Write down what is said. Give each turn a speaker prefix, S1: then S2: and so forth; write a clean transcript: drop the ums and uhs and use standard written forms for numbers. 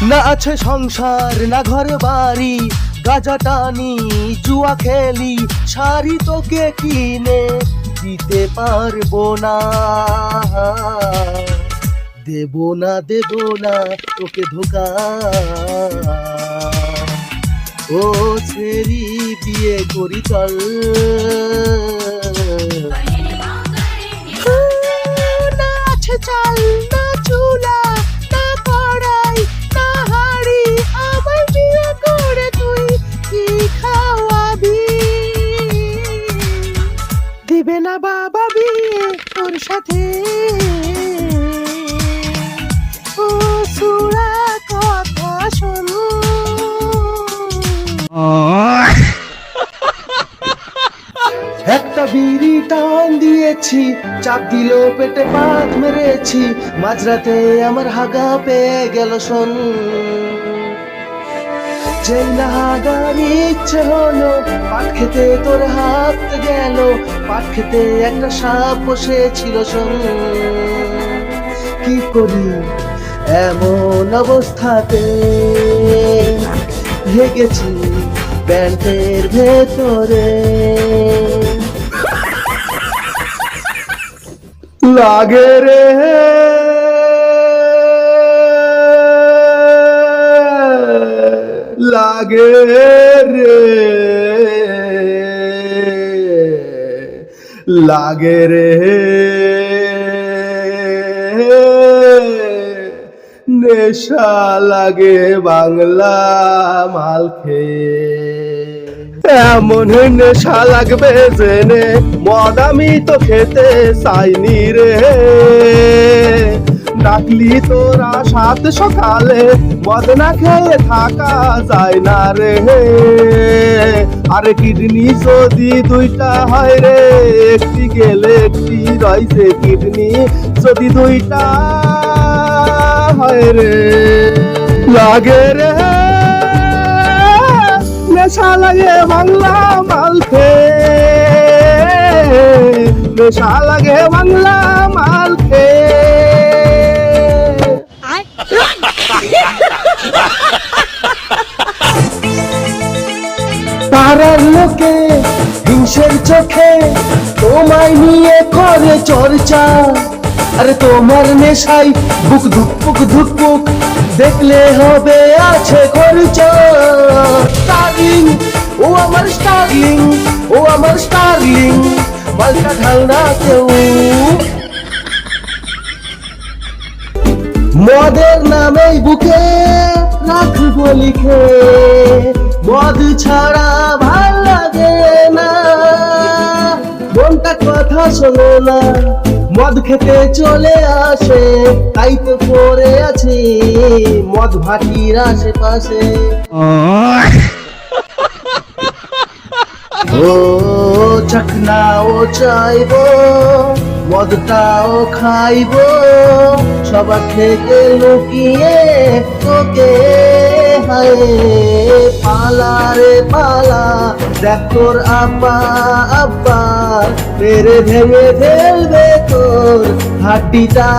S1: না আছে সংসার না ঘর বাড়ি, গাঁজা টানি জুয়া খেলি, শাড়ি তোকে কিনে দিতে পারবো না, দেবো না তোকে ধোকা। ও ছেড়ি বিয়ে করি চল। না আছে চাল না চুলা না কড়াই না হাড়ি, আমার বিয়ে করে তুই কি খাওয়াবি? দিবে না বাবা বিয়ে তোর সাথে, ও সুরা কথা শোন। একটা বিড়ি টান দিয়েছি, চাপ দিল পেটে পাত মেরেছি, মাঝরাতে আমার হাগা পেয়ে গেল শোন। যেই না হাগার ইচ্ছে হলো, পাট খেতে তোর হাত গেল, পাট খেতে একটা সাপ বসেছিল শোন। কি করি এমন অবস্থাতে, ভেগেছি প্যান্টের ভেতরে, লাগে রে লাগে রে লাগে রে, নেশা লাগে বাংলা মাল খেয়ে। এমন নেশা লাগবে জেনে মদ আমি তো খেতে চাইনি রে, ডাকলি তোরা সাত সকালে মদ না খেয়ে থাকা যায় না রে। আরে কিডনি যদি দুইটা হয় রে, একটি গেলে একটি রয়েছে, কিডনি যদি দুইটা হয় রে, লাগে রে নেশা লাগে বাংলা মাল খেয়ে, নেশা লাগে বাংলা মাল খেয়ে। পাড়ার লোকে হিংসের চোখে তোমায় নিয়ে করে চর্চা, আরে তোমার নেশাই বুক ধুক দেখলে হবে আছে খরচা। স্টার্লিং ও আমার স্টার্লিং, ও আমার স্টার্লিং, মালটা ঢাল না কেউ। মদের নামেই বুকে রাখবো লিখে, মদ ছাড়া ভাল লাগে না, মনটা কথা শোনে না, মদ খেতে চলে আসে, তাই তো পড়ে আছি মদ ভাটির আশেপাশে। ও চাকনাও চাইবো, মদটাও খাইবো, সবার থেকে লুকিয়ে তোকে হায় পালা রে পালা, দেখ তোর আব্বা মেরে ভেঙে ফেলবে তোর হাড্ডিটা।